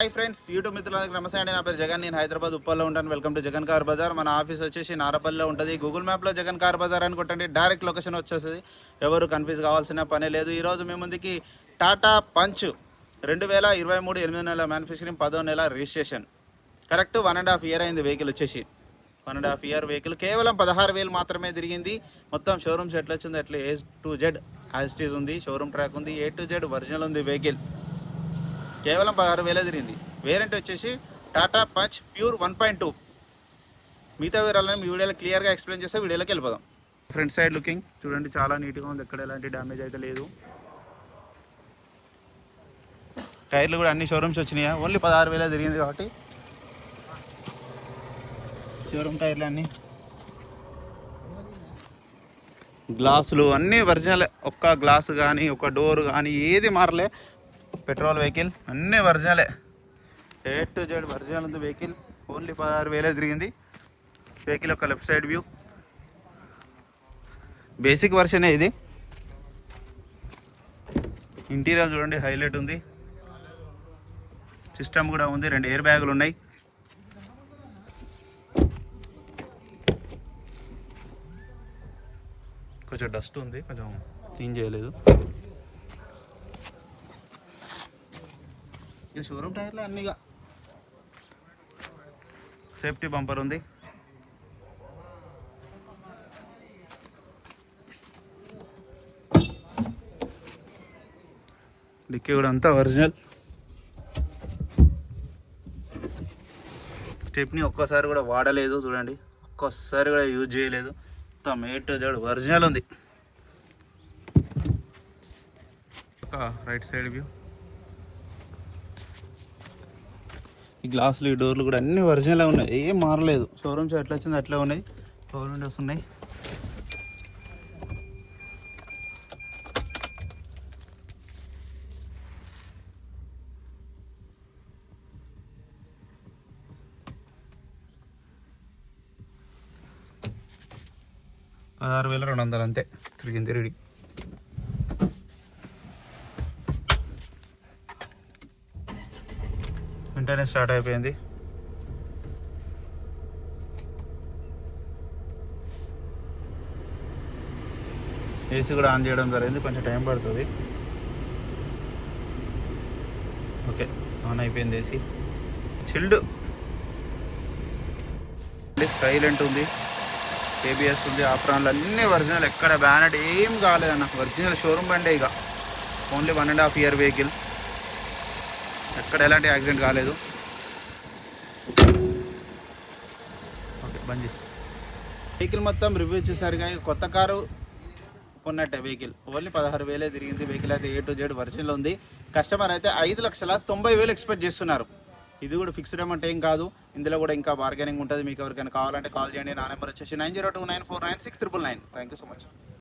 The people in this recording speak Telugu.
హాయ్ ఫ్రెండ్స్, యూట్యూబ్ మిత్రులందరికీ నమస్తే అండి. నా పేరు జగన్. నేను హైదరాబాద్ ఉప్పల్లో ఉంటాను. Welcome to Jagan car bazaar. మన ఆఫీస్ వచ్చేసి నారపల్లిలో ఉంటుంది. గూగుల్ మ్యాప్లో జగన్ కార్ బజార్ అని కొట్టండి, డైరెక్ట్ లొకేషన్ వచ్చేస్తుంది. ఎవరు కన్ఫ్యూజ్ కావాల్సిన పనే లేదు. ఈరోజు మీ ముందుకి టాటా పంచ్ 2023 8 నెలల మ్యానుఫ్యాక్చరింగ్, 10వ నెల రిజిస్ట్రేషన్. కరెక్ట్ 1.5 ఇయర్ అయింది వెహికల్ వచ్చేసి. 1.5 ఇయర్ వెహికల్ కేవలం 16,000 మాత్రమే తిరిగింది. మొత్తం షోరూమ్స్ ఎట్లా వచ్చింది అట్లా A to Z as it is ఉంది. షోరూమ్ ట్రాక్ ఉంది, A to Z ఒరిజినల్ ఉంది వెహికల్. కేవలం 16,000 తిరిగింది. వేరియంట్ వచ్చేసి టాటా పంచ్ ప్యూర్ 1.2. మిగతా వివరాలను మీ వీడియోలో క్లియర్గా ఎక్స్ప్లెయిన్ చేస్తే వీడియోలోకి వెళ్ళిపోదాం. ఫ్రంట్ సైడ్ లుకింగ్ చూడండి, చాలా నీట్గా ఉంది. ఎక్కడ ఎలాంటి డ్యామేజ్ అయితే లేదు. టైర్లు కూడా అన్ని షోరూమ్స్ వచ్చినాయి. ఓన్లీ 16,000 తిరిగింది కాబట్టి షోరూమ్ టైర్లు అన్నీ, గ్లాసులు అన్నీ ఒరిజినల్. ఒక్క గ్లాసు కానీ ఒక డోర్ కానీ ఏది మారలే. పెట్రోల్ వెహికల్ అన్నీ ఒరిజినలే. A to Z ఒరిజినల్ ఉంది వెహికల్. ఓన్లీ 16,000 తిరిగింది వెహికల్. ఒక లెఫ్ట్ సైడ్ వ్యూ, బేసిక్ వర్షనే ఇది. ఇంటీరియర్ చూడండి, హైలైట్ ఉంది. సిస్టమ్ కూడా ఉంది, 2 ఎయిర్ బ్యాగులు ఉన్నాయి. కొంచెం డస్ట్ ఉంది, కొంచెం క్లీన్ చేయలేదు. ఇక షోరూమ్ టైర్లో అన్నీగా. సేఫ్టీ బంపర్ ఉంది. డిక్కీ కూడా అంతా ఒరిజినల్. స్టెప్ని ఒక్కసారి కూడా వాడలేదు చూడండి, ఒక్కసారి కూడా యూజ్ చేయలేదు. మొత్తం A to Z ఒరిజినల్ ఉంది. ఒక రైట్ సైడ్ వ్యూ, ఈ గ్లాసులు, ఈ డోర్లు కూడా అన్నీ ఒరిజినల్ ఉన్నాయి, ఏం మారలేదు. షోరూమ్స్ ఎట్లా వచ్చింది అట్లా ఉన్నాయి. పవర్ విండోస్ ఉన్నాయి. $16,200 అంతే తిరిగింది. రెడీ. వెంటనే స్టార్ట్ అయిపోయింది. ఏసీ కూడా ఆన్ చేయడం జరిగింది, కొంచెం టైం పడుతుంది. ఓకే, ఆన్ అయిపోయింది ఏసీ. చిల్డ్, సైలెంట్ ఉంది. ABS ఉంది. ఆప్రాన్లు అన్నీ ఒరిజినల్, ఎక్కడ బ్యానెట్ ఏం కాలేదన్న. ఒరిజినల్ షోరూమ్ బండే. ఇక ఓన్లీ 1.5 ఇయర్ వెహికల్, ఎక్కడ ఎలాంటి యాక్సిడెంట్ కాలేదు. ఓకే, బంద్ చేసి వెహికల్ మొత్తం రివ్యూ చూసారుగా. కొత్త కారు కొన్నట్టే వెహికల్. ఓన్లీ 16,000 తిరిగింది వెహికల్. అయితే A to Z ఒరిజినల్ ఉంది. కస్టమర్ అయితే 5,90,000 ఎక్స్పెక్ట్ చేస్తున్నారు. ఇది కూడా ఫిక్స్డ్ అమౌంట్ ఏం కాదు. ఇందులో కూడా ఇంకా బార్గెనింగ్ ఉంటుంది. మీకు ఎవరికైనా కావాలంటే కాల్ చేయండి. నా నెంబర్ వచ్చేసి 9029496999. Thank you so much.